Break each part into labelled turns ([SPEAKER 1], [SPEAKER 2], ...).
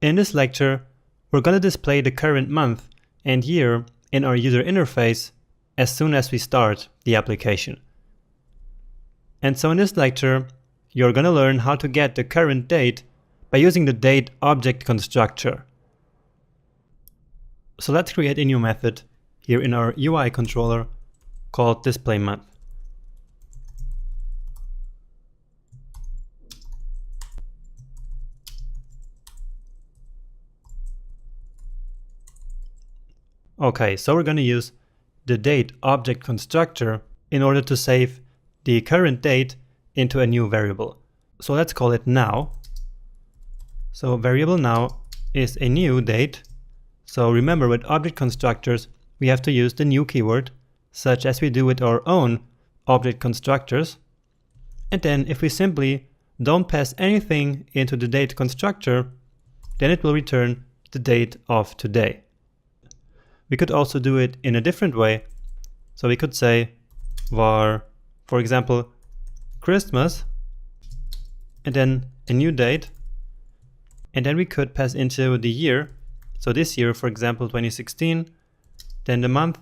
[SPEAKER 1] In this lecture, we're going to display the current month and year in our user interface as soon as we start the application. And so in this lecture, you're going to learn how to get the current date by using the date object constructor. So let's create a new method here in our UI controller called displayMonth. Okay, so we're going to use the date object constructor in order to save the current date into a new variable. So let's call it now. So variable now is a new date. So remember, with object constructors, we have to use the new keyword, such as we do with our own object constructors. And then if we simply don't pass anything into the date constructor, then it will return the date of today. We could also do it in a different way. So we could say var, for example, Christmas, and then a new date. And then we could pass into the year. So this year, for example, 2016, then the month.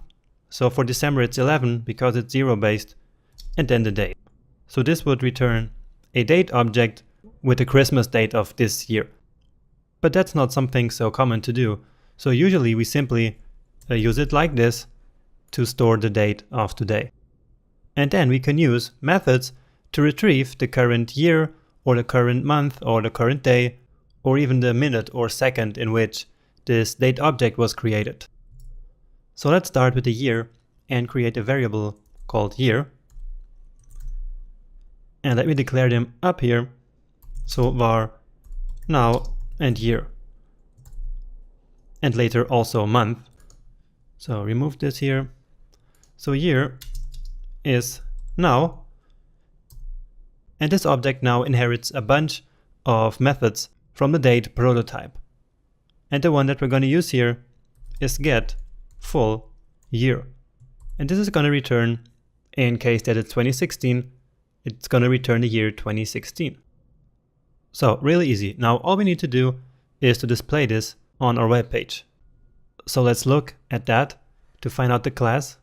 [SPEAKER 1] So for December, it's 11 because it's 0 based, and then the date. So this would return a date object with the Christmas date of this year. But that's not something so common to do. So usually we simply use it like this to store the date of today. And then we can use methods to retrieve the current year or the current month or the current day or even the minute or second in which this date object was created. So let's start with the year and create a variable called year. And let me declare them up here. So var now and year. And later also month. So remove this here. So year is now. And this object now inherits a bunch of methods from the date prototype. And the one that we're going to use here is get full year. And this is going to return, in case that it's 2016, it's going to return the year 2016. So really easy. Now all we need to do is to display this on our web page. So let's look at that to find out the class.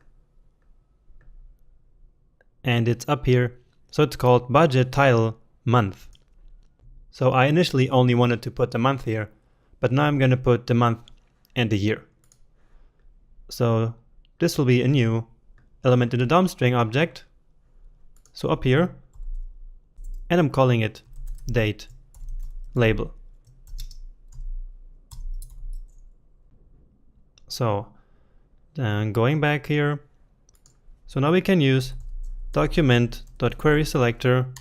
[SPEAKER 1] And it's up here. So it's called budget title month. So I initially only wanted to put the month here, but now I'm going to put the month and the year. So this will be a new element in the DOM string object. So up here, and I'm calling it date label. So then going back here, so now we can use document.querySelector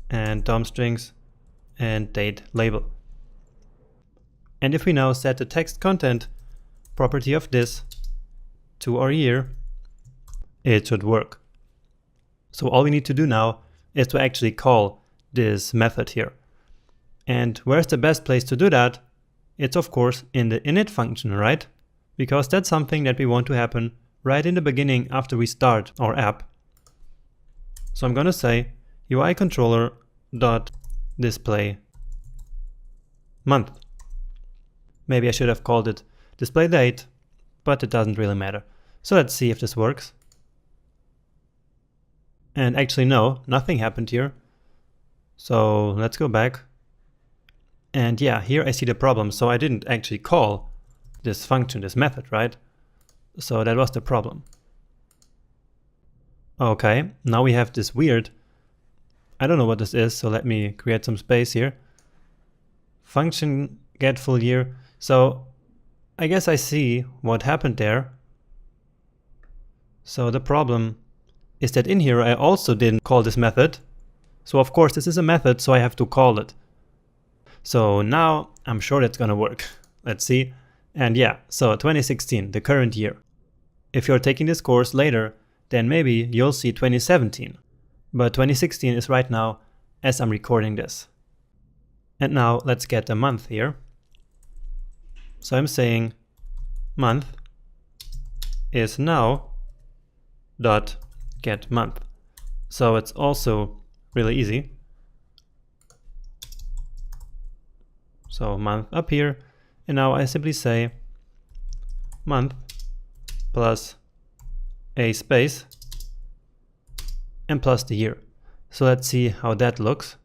[SPEAKER 1] and DOM strings and date label. And if we now set the text content property of this to our year, it should work. So all we need to do now is to actually call this method here. And where's the best place to do that? It's of course in the init function, right? Because that's something that we want to happen right in the beginning after we start our app. So I'm going to say UI controller dot display month. Maybe I should have called it display date, but it doesn't really matter. So let's see if this works. And actually no, nothing happened here. So let's go back. And yeah, here I see the problem. So I didn't actually call this function, this method, right? So that was the problem. Okay, now we have this weird, I don't know what this is, so let me create some space here. Function get full year. So I guess I see what happened there. So the problem is that in here I also didn't call this method. So of course this is a method, so I have to call it. So now I'm sure that's gonna work. Let's see. And yeah, so 2016, the current year. If you're taking this course later, then maybe you'll see 2017. But 2016 is right now as I'm recording this. And now let's get a month here. So I'm saying month is now dot get month. So it's also really easy. So month up here, and now I simply say month plus a space and plus the year. So let's see how that looks.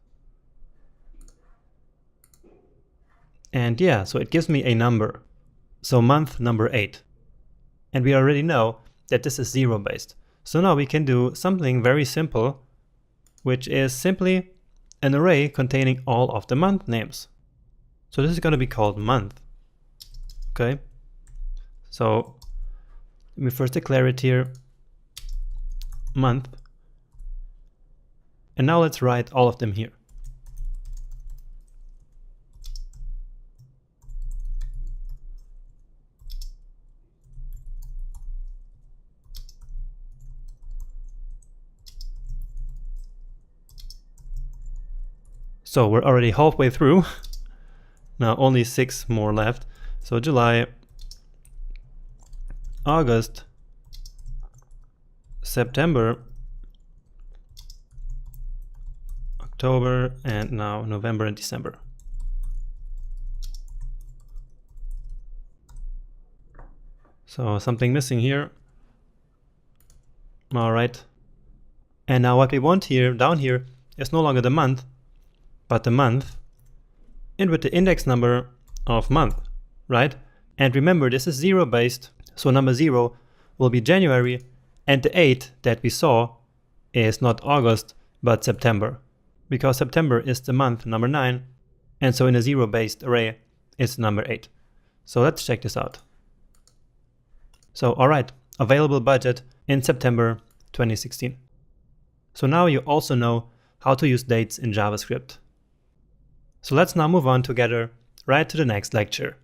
[SPEAKER 1] And yeah, so it gives me a number. So month number 8. And we already know that this is 0 based. So now we can do something very simple, which is simply an array containing all of the month names. So this is going to be called month. Okay. So let me first declare it here, month. And now let's write all of them here. So we're already halfway through. Now only 6 more left. So July, August, September, October, and now November and December. So something missing here. All right. And now what we want here, down here, is no longer the month, but the month, and with the index number of month, right? And remember, this is 0 based, so number 0 will be January, and the 8 that we saw is not August, but September, because September is the month number 9, and so in a 0 based array, it's number 8. So let's check this out. So alright, available budget in September 2016. So now you also know how to use dates in JavaScript. So let's now move on together right to the next lecture.